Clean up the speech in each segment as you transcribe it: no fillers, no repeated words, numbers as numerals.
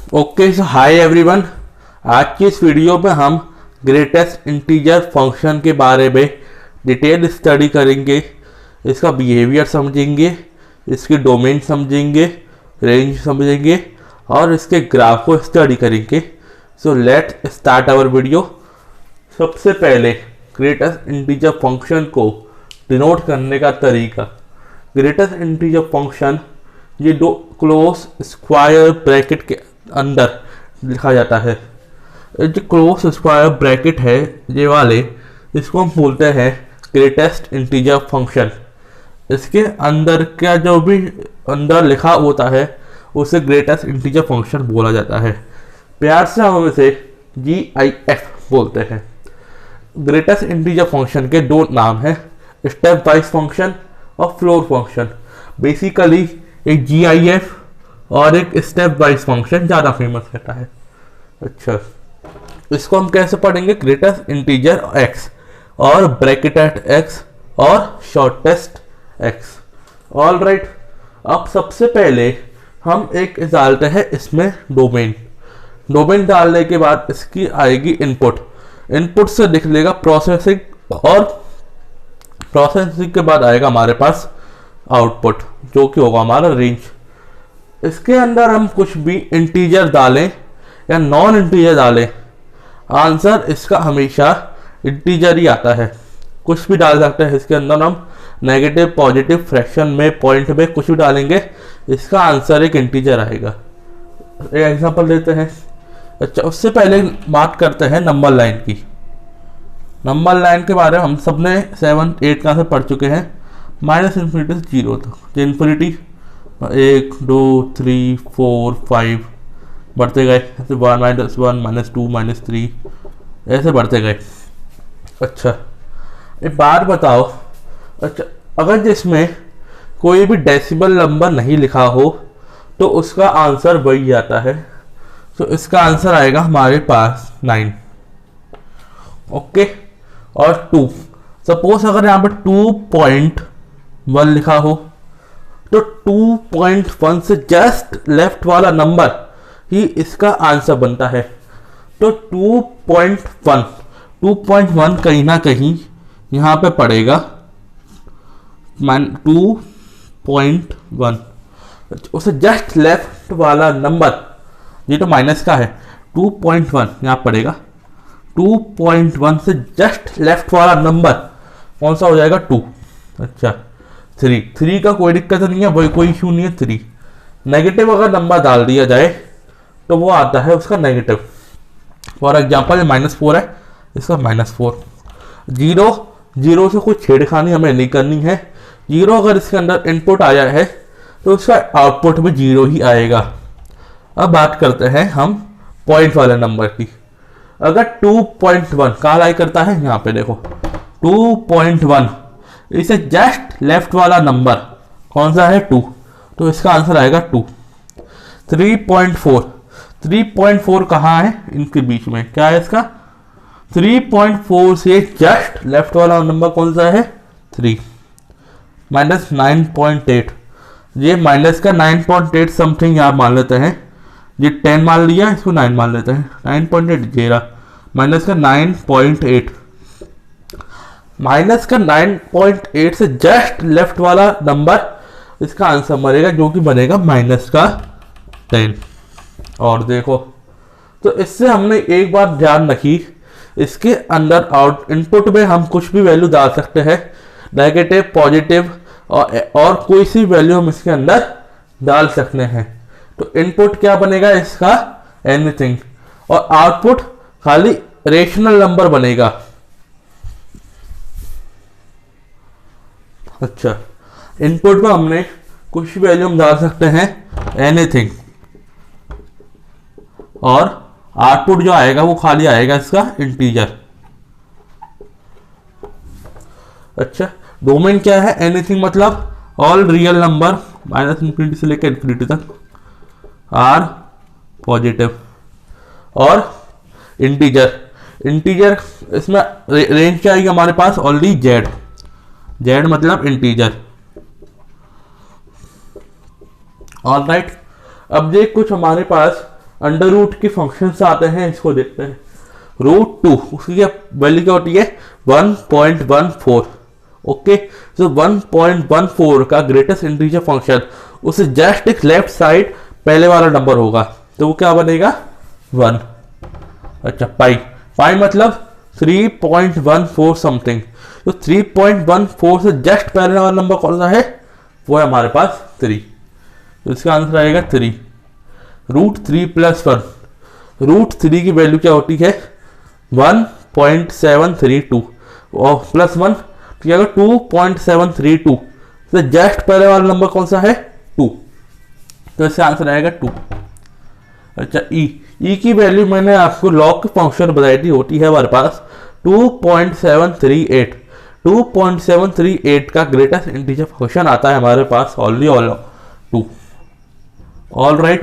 Okay so hi everyone. आज की इस वीडियो में हम ग्रेटेस्ट इंटीजर फंक्शन के बारे में डिटेल स्टडी करेंगे। इसका बिहेवियर समझेंगे, इसके डोमेन समझेंगे, रेंज समझेंगे और इसके ग्राफ को स्टडी करेंगे। So let start our video. सबसे पहले ग्रेटेस्ट इंटीजर फंक्शन को डिनोट करने का तरीका। ग्रेटेस्ट इंटीजर फंक्शन ये दो क्लोज स्क्वायर ब्रैकेट के अंदर लिखा जाता है। जो क्लोज स्क्वायर ब्रैकेट है ये वाले, इसको हम बोलते हैं ग्रेटेस्ट इंटीजर फंक्शन। इसके अंदर का जो भी अंदर लिखा होता है उसे ग्रेटेस्ट इंटीजर फंक्शन बोला जाता है। प्यार से हम इसे GIF बोलते हैं। ग्रेटेस्ट इंटीजर फंक्शन के दो नाम हैं, स्टेप वाइज फंक्शन और फ्लोर फंक्शन। बेसिकली एक GIF और एक स्टेप वाइज फंक्शन ज़्यादा फेमस रहता है। अच्छा, इसको हम कैसे पढ़ेंगे? ग्रेटेस्ट इंटीजर x और ब्रैकेटेड x और शॉर्टेस्ट x। ऑल राइट, अब सबसे पहले हम एक डालते हैं इसमें डोमेन डालने के बाद इसकी आएगी इनपुट से लिख लेगा प्रोसेसिंग और प्रोसेसिंग के बाद आएगा हमारे पास आउटपुट जो कि होगा हमारा रेंज। इसके अंदर हम कुछ भी इंटीजर डालें या नॉन इंटीजर डालें, आंसर इसका हमेशा इंटीजर ही आता है। कुछ भी डाल सकते हैं इसके अंदर हम, नेगेटिव पॉजिटिव फ्रैक्शन में पॉइंट में कुछ भी डालेंगे, इसका आंसर एक इंटीजर आएगा। एक एग्जांपल देते हैं। अच्छा, उससे पहले बात करते हैं नंबर लाइन की। नंबर लाइन के बारे में हम सबने 7, 8 का से पढ़ चुके हैं। -∞ से 0 तक, इन्फिनिटी 1, 2, 3, 4, 5 बढ़ते गए, ऐसे 1, -1, -2, -3 ऐसे बढ़ते गए। अच्छा, एक बात बताओ। अच्छा, अगर जिसमें कोई भी डेसिमल नंबर नहीं लिखा हो तो उसका आंसर वही आता है। तो इसका आंसर आएगा हमारे पास 9। ओके, और 2। सपोज अगर यहाँ पर 2.1 लिखा हो तो 2.1 से जस्ट लेफ्ट वाला नंबर ही इसका आंसर बनता है। तो 2.1 कहीं ना कहीं यहाँ पे पड़ेगा 2.1, उसे जस्ट लेफ्ट वाला नंबर, ये तो माइनस का है, 2.1 यहाँ पड़ेगा। 2.1 से जस्ट लेफ्ट वाला नंबर कौन सा हो जाएगा? 2। अच्छा, 3 का कोई दिक्कत नहीं है, वही कोई इशू नहीं है। 3 नेगेटिव अगर नंबर डाल दिया जाए तो वो आता है उसका नेगेटिव। फॉर एग्जाम्पल -4 है, इसका -4। 0 से कोई छेड़खानी हमें नहीं करनी है। 0 अगर इसके अंदर इनपुट आया है तो उसका आउटपुट भी 0 ही आएगा। अब बात करते हैं हम पॉइंट वाले नंबर की। अगर 2.1 कहाँ लाई करता है, यहाँ पे देखो 2.1, इसे जस्ट लेफ्ट वाला नंबर कौन सा है? 2, तो इसका आंसर आएगा 2। 3.4 कहाँ है? इनके बीच में क्या है इसका? 3.4 से जस्ट लेफ्ट वाला नंबर कौन सा है? 3। -9.8, ये माइनस का 9.8 समथिंग यहाँ मान लेते हैं। ये 10 मान लिया, इसको 9 मान लेते हैं। 9.8 जेरा माइनस का 9.8, माइनस का 9.8 से जस्ट लेफ्ट वाला नंबर इसका आंसर बनेगा, जो कि बनेगा माइनस का 10। और देखो, तो इससे हमने एक बात ध्यान रखी, इसके अंदर इनपुट में हम कुछ भी वैल्यू डाल सकते हैं, नेगेटिव पॉजिटिव और कोई सी वैल्यू हम इसके अंदर डाल सकते हैं। तो इनपुट क्या बनेगा इसका? एनीथिंग, और आउटपुट खाली रेशनल नंबर बनेगा। अच्छा, इनपुट में हमने कुछ वैल्यू हम डाल सकते हैं, एनीथिंग, और आउटपुट जो आएगा वो खाली आएगा इसका इंटीजर। अच्छा, डोमेन क्या है? एनीथिंग मतलब ऑल रियल नंबर -∞ से लेकर इन्फिनिटी तक, आर पॉजिटिव, और इंटीजर इसमें रेंज क्या आएगी हमारे पास? ओनली जेड मतलब इंटीजर। ऑल राइट, अब ये कुछ हमारे पास अंडर रूट के फंक्शन से आते हैं, इसको देखते हैं। रूट 2 उसकी वैल्यू क्या होती है 1.14। ओके, तो 1.14 का ग्रेटेस्ट इंटीजर फंक्शन उसे जस्ट एक लेफ्ट साइड पहले वाला नंबर होगा, तो वो क्या बनेगा 1। अच्छा, पाई मतलब 3.14 समथिंग, तो 3.14 से जस्ट पहले वाला नंबर कौन सा है, वो है हमारे पास 3, तो इसका आंसर आएगा 3। रूट 3 प्लस 1, रूट 3 की वैल्यू क्या होती है 1.732 और प्लस 1 क्या होगा 2.732, तो जस्ट पहले वाला नंबर कौन सा है 2, तो इसका आंसर आएगा 2। अच्छा, ई की वैल्यू मैंने आपको लॉग के फंक्शन बताई थी, होती है हमारे पास 2.738। 2.738 का ग्रेटेस्ट इंटीजर फंक्शन आता है हमारे पास ओनली ऑल 2। ऑल राइट,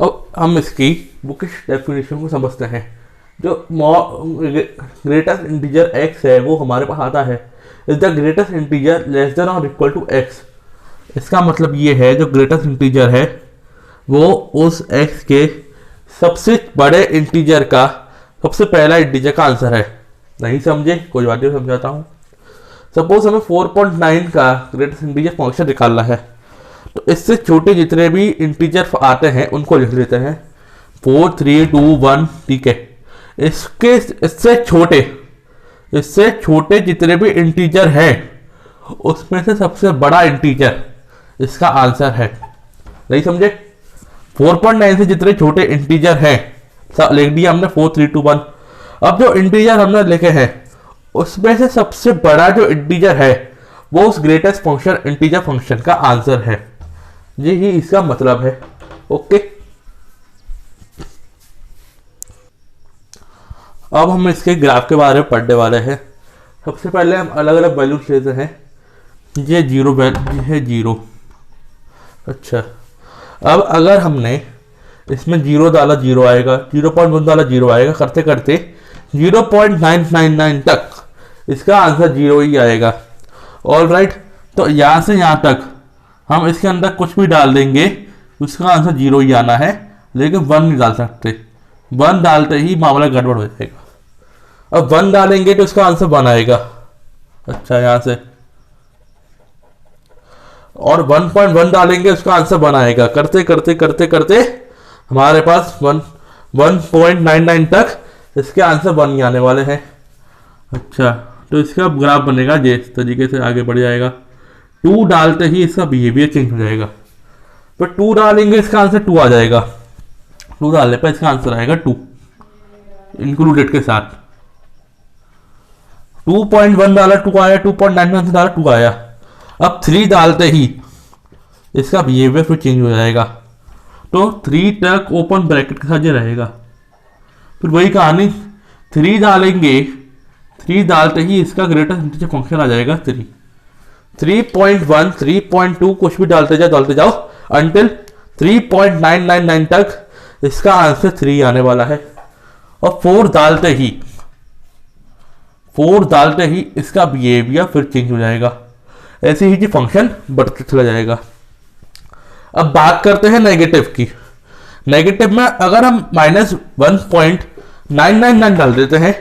अब हम इसकी बुकिश डेफिनेशन को समझते हैं। जो ग्रेटेस्ट इंटीजर x है वो हमारे पास आता है is the greatest integer less than और इक्वल टू x। इसका मतलब ये है जो ग्रेटेस्ट इंटीजर है वो उस x के सबसे बड़े इंटीजर का सबसे पहला इंटीजर का आंसर है। नहीं समझे, कोई बात नहीं, समझाता हूँ। सपोज हमें 4.9 का ग्रेटेस्ट इंटीजर फंक्शन निकालना है, तो इससे छोटे जितने भी इंटीजर आते हैं उनको लिख लेते हैं 4, 3, 2, 1, ठीक है। इससे छोटे जितने भी इंटीजर हैं उसमें से सबसे बड़ा इंटीजर इसका आंसर है। नहीं समझे, 4.9 से जितने छोटे इंटीजर हैं लिख दिया हमने 4, 3, 2, 1। अब जो इंटीजर हमने लिखे हैं उसमें से सबसे बड़ा जो इंटीजर है वो उस ग्रेटेस्ट फंक्शन इंटीजर फंक्शन का आंसर है, यही इसका मतलब है। ओके, अब हम इसके ग्राफ के बारे में पढ़ने वाले हैं। सबसे पहले हम अलग अलग वैल्यू लेते हैं। ये जीरो वैल्यू है 0। अच्छा, अब अगर हमने इसमें 0 डाला 0 आएगा, 0.1 डाला 0 आएगा, करते करते 0.999 तक इसका आंसर 0 ही आएगा। ऑल राइट, तो यहाँ से यहाँ तक हम इसके अंदर कुछ भी डाल देंगे उसका आंसर 0 ही आना है, लेकिन 1 नहीं डाल सकते। 1 डालते ही मामला गड़बड़ हो जाएगा। अब 1 डालेंगे तो इसका आंसर 1 आएगा। अच्छा, यहाँ से और 1.1 डालेंगे उसका आंसर 1 आएगा। करते करते करते करते हमारे पास 1.99 तक इसके आंसर 1 ही आने वाले हैं। अच्छा, तो इसका ग्राफ बनेगा जिस तरीके से आगे बढ़ जाएगा। 2 डालते ही इसका बिहेवियर चेंज हो जाएगा। पर 2 डालेंगे इसका आंसर 2 आ जाएगा। 2 डालने पर इसका आंसर आएगा 2 इंक्लूडेड के साथ। 2.1 डाला 2 आया, 2.99 डाला 2 आया। अब 3 डालते ही इसका बिहेवियर फिर चेंज हो जाएगा, तो 3 तक ओपन ब्रैकेट के साथ ये रहेगा। फिर वही कहानी, 3 डालेंगे, 3 डालते ही इसका ग्रेटेस्ट इंटीजर फंक्शन आ जाएगा 3। 3.1, 3.2 कुछ भी डालते जाओ अंटिल 3.999 तक इसका आंसर 3 आने वाला है। और 4 डालते ही इसका बिहेवियर फिर चेंज हो जाएगा। ऐसे ही जो फंक्शन बढ़ते चला जाएगा। अब बात करते हैं नेगेटिव की। नेगेटिव में अगर हम -1.999 डाल देते हैं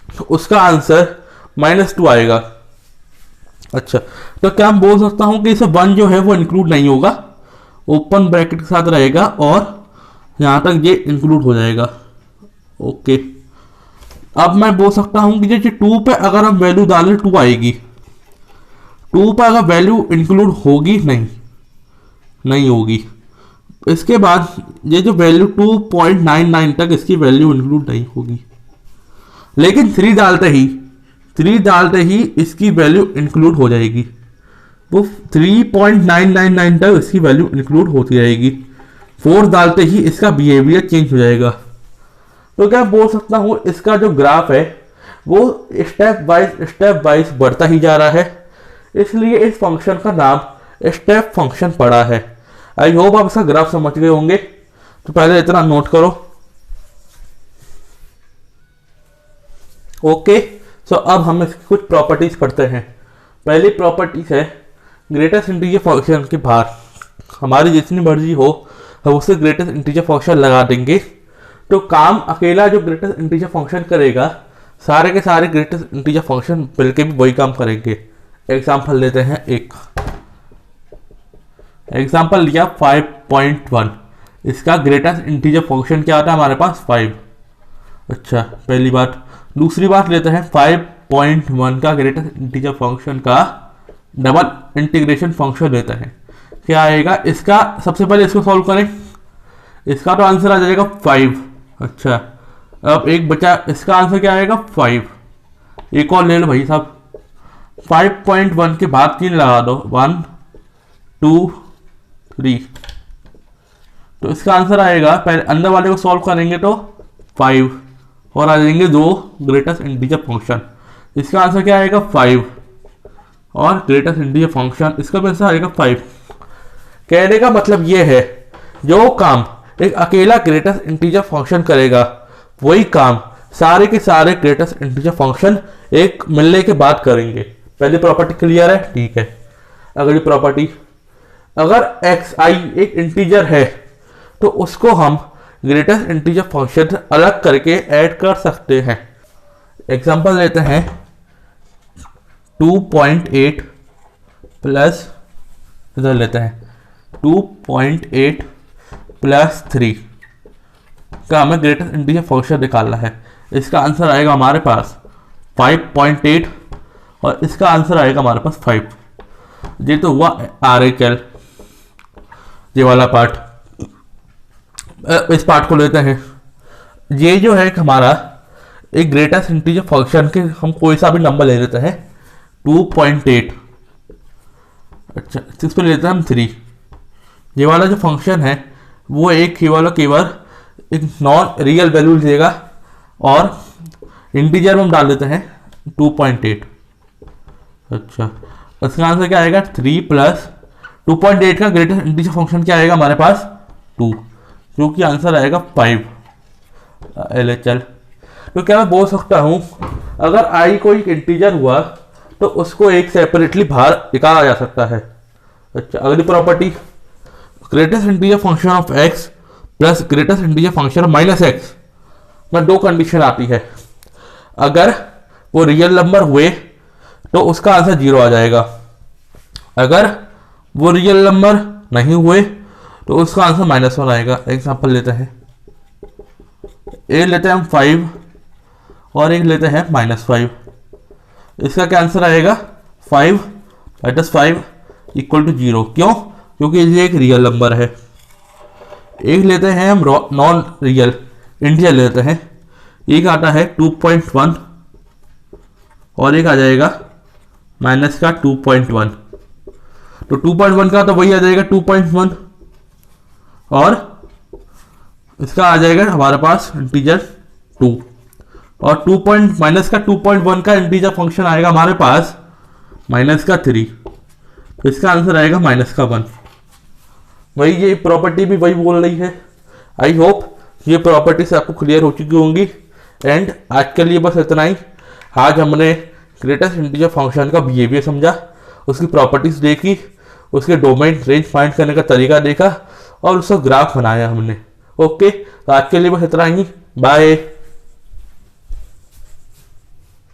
तो उसका आंसर -2 आएगा। अच्छा, तो क्या हम बोल सकता हूं कि इसे 1 जो है वो इंक्लूड नहीं होगा, ओपन ब्रैकेट के साथ रहेगा और यहां तक ये इंक्लूड हो जाएगा। ओके, अब मैं बोल सकता हूं कि जैसे 2 पे अगर हम वैल्यू डालें 2 आएगी। 2 पे अगर वैल्यू इंक्लूड होगी नहीं होगी। इसके बाद ये जो वैल्यू 2.99 तक इसकी वैल्यू इंक्लूड नहीं होगी, लेकिन 3 डालते ही इसकी वैल्यू इंक्लूड हो जाएगी। वो 3.999 तक इसकी वैल्यू इंक्लूड होती जाएगी। 4 डालते ही इसका बिहेवियर चेंज हो जाएगा। तो क्या बोल सकता हूँ इसका जो ग्राफ है वो स्टेप वाइज बढ़ता ही जा रहा है, इसलिए इस फंक्शन का नाम स्टेप फंक्शन पड़ा है। आई होप आप इसका ग्राफ समझ गए होंगे। तो पहले इतना नोट करो। ओके, सो अब हम इसकी कुछ प्रॉपर्टीज पढ़ते हैं। पहली प्रॉपर्टीज है ग्रेटेस्ट इंटीजर फंक्शन के बाहर हमारी जितनी मर्जी हो हम उससे ग्रेटेस्ट इंटीजर फंक्शन लगा देंगे, तो काम अकेला जो ग्रेटेस्ट इंटीजर फंक्शन करेगा सारे के सारे ग्रेटेस्ट इंटीजर फंक्शन मिलकर भी वही काम करेंगे। एग्जाम्पल लेते हैं, एक एग्जाम्पल लिया 5.1, इसका ग्रेटेस्ट इंटीजर फंक्शन क्या आता है हमारे पास 5। अच्छा, पहली बात। दूसरी बात लेते हैं 5.1 का ग्रेटेस्ट इंटीजर फंक्शन का डबल इंटीग्रेशन फंक्शन लेते हैं, क्या आएगा इसका। सबसे पहले इसको सॉल्व करें, इसका तो आंसर आ जाएगा 5। अच्छा, अब एक बचा, इसका आंसर क्या आएगा 5। एक और ले लो भाई साहब, 5.1 के बाद 3 लगा दो, 1 2 3, तो इसका आंसर आएगा, पहले अंदर वाले को सॉल्व करेंगे तो 5 और आ जाएंगे 2 ग्रेटेस्ट इंटीजर फंक्शन। इसका आंसर क्या आएगा 5 और ग्रेटेस्ट इंटीजर फंक्शन, इसका भी आंसर आएगा 5। कहने का मतलब ये है जो काम एक अकेला ग्रेटेस्ट इंटीजर फंक्शन करेगा वही काम सारे के सारे ग्रेटेस्ट इंटीजर फंक्शन एक मिलने के बाद करेंगे। पहली प्रॉपर्टी क्लियर है, ठीक है। अगली प्रॉपर्टी, अगर xi एक इंटीजर है तो उसको हम ग्रेटेस्ट इंटीजर फंक्शन अलग करके ऐड कर सकते हैं। एग्जांपल लेते हैं 2.8 प्लस, इधर लेते हैं 2.8 प्लस 3 का हमें ग्रेटेस्ट इंटीजर फंक्शन निकालना है। इसका आंसर आएगा हमारे पास 5.8 और इसका आंसर आएगा हमारे पास 5। ये तो हुआ RHL, ये वाला पार्ट। इस पार्ट को लेते हैं, ये जो है हमारा एक ग्रेटेस्ट इंटीजर फंक्शन के हम कोई सा भी नंबर ले लेते हैं 2.8। अच्छा, इस पर लेते हैं हम 3। ये वाला जो फंक्शन है वो एक केवल एक नॉन रियल वैल्यू देगा और इंटीजर में हम डाल देते हैं 2.8। अच्छा, इसका आंसर क्या आएगा 3 प्लस 2.8 का ग्रेटेस्ट इंटीजर फंक्शन क्या आएगा हमारे पास 2, जो कि आंसर आएगा 5 LHL। तो क्या मैं बोल सकता हूँ अगर i कोई इंटीजर हुआ तो उसको एक सेपरेटली बाहर निकाला जा सकता है। अच्छा, अगली property, greatest integer function of x plus greatest integer function of -x में 2 कंडीशन आती है। अगर वो रियल नंबर हुए तो उसका आंसर 0 आ जाएगा, अगर वो रियल नंबर नहीं हुए तो उसका आंसर -1 आएगा। एग्जांपल लेते हैं, एक लेते हैं हम 5 और एक लेते हैं -5। इसका क्या आंसर आएगा 5 - 5 = 0। क्यों? क्योंकि ये एक रियल नंबर है। एक लेते हैं हम नॉन रियल इंटीजर लेते हैं, एक आता है 2.1 और एक आ जाएगा माइनस का 2.1। तो 2.1 का तो वही आ जाएगा 2.1 और इसका आ जाएगा हमारे पास इंटीजर 2 और माइनस का 2.1 का इंटीजर फंक्शन आएगा हमारे पास माइनस का 3। तो इसका आंसर आएगा -1। वही ये प्रॉपर्टी भी वही बोल रही है। आई होप ये प्रॉपर्टी से आपको क्लियर हो चुकी होंगी। एंड आज के लिए बस इतना ही। आज हमने ग्रेटेस्ट इंटीजर फंक्शन का बिहेवियर समझा, उसकी प्रॉपर्टीज देखी, उसके डोमेन रेंज फाइंड करने का तरीका देखा और उसका ग्राफ बनाया हमने। ओके, तो आज के लिए बस इतना ही। बाय।